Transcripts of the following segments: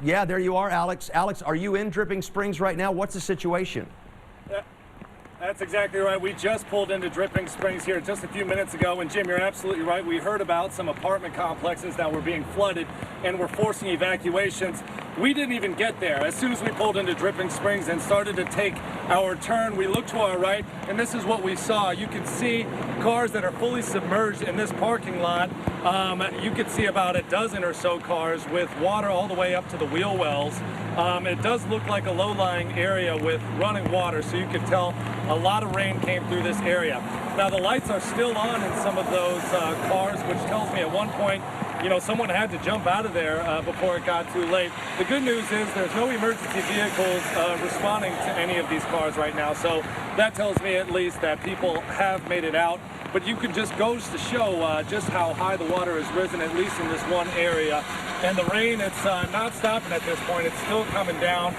Yeah, there you are, Alex. Alex, are you in Dripping Springs right now? What's the situation? That's exactly right. We just pulled into Dripping Springs here just a few minutes ago, and Jim, you're absolutely right. We heard about some apartment complexes that were being flooded and were forcing evacuations. We didn't even get there. As soon as we pulled into Dripping Springs and started to take our turn, we looked to our right, and this is what we saw. You can see cars that are fully submerged in this parking lot. You could see about a dozen or so cars with water all the way up to the wheel wells. It does look like a low-lying area with running water, so you can tell a lot of rain came through this area. Now the lights are still on in some of those cars, which tells me at one point, you know, someone had to jump out of there before it got too late. The good news is there's no emergency vehicles responding to any of these cars right now, so that tells me at least that people have made it out. But you can just goes to show just how high the water has risen, at least in this one area. And the rain, it's not stopping at this point. It's still coming down.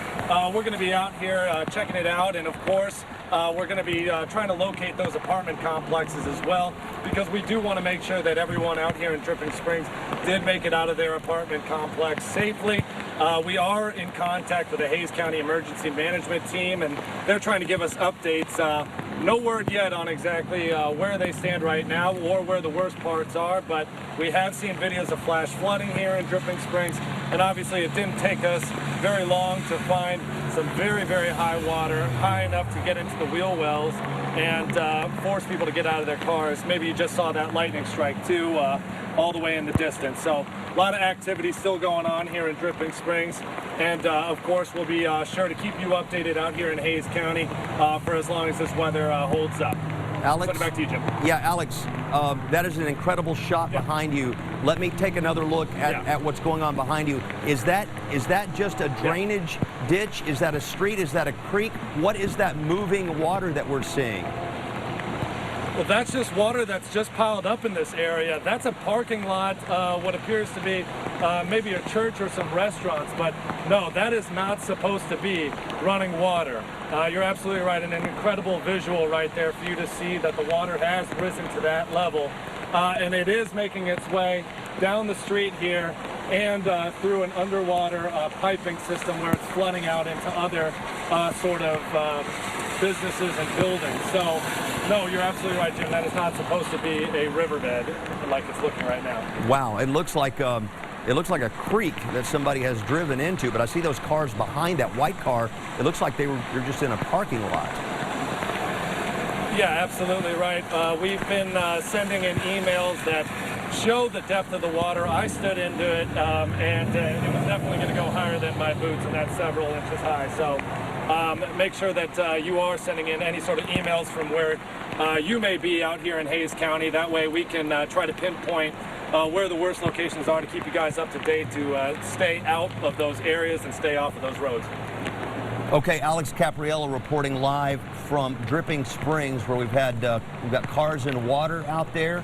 We're going to be out here checking it out, and of course, we're going to be trying to locate those apartment complexes as well, because we do want to make sure that everyone out here in Dripping Springs did make it out of their apartment complex safely. We are in contact with the Hays County Emergency Management Team, and they're trying to give us updates. No word yet on exactly where they stand right now or where the worst parts are, but we have seen videos of flash flooding here in Dripping Springs, and obviously it didn't take us very long to find some very, very high water, high enough to get into the wheel wells and force people to get out of their cars. Maybe you just saw that lightning strike too, all the way in the distance. So a lot of activity still going on here in Dripping Springs, and of course we'll be sure to keep you updated out here in Hays County for as long as this weather holds up. Alex, send it back to you, Jim. Yeah, Alex, that is an incredible shot behind you. Let me take another look at what's going on behind you. Is that just a drainage ditch? Is that a street? Is that a creek? What is that moving water that we're seeing? Well, that's just water that's just piled up in this area. That's a parking lot, what appears to be maybe a church or some restaurants, but no, that is not supposed to be running water. You're absolutely right, and an incredible visual right there for you to see that the water has risen to that level, and it is making its way down the street here and through an underwater piping system where it's flooding out into other sort of businesses and buildings. So, no, you're absolutely right, Jim. That is not supposed to be a riverbed like it's looking right now. Wow, it looks like a creek that somebody has driven into, but I see those cars behind that white car. It looks like they're just in a parking lot. Yeah, absolutely right. We've been sending in emails that show the depth of the water. I stood into it, and it was definitely going to go higher than my boots, and that's several inches high. So make sure that you are sending in any sort of emails from where you may be out here in Hays County. That way we can try to pinpoint where the worst locations are to keep you guys up to date to stay out of those areas and stay off of those roads. Okay, Alex Caprariello reporting live from Dripping Springs, where we've got cars in water out there.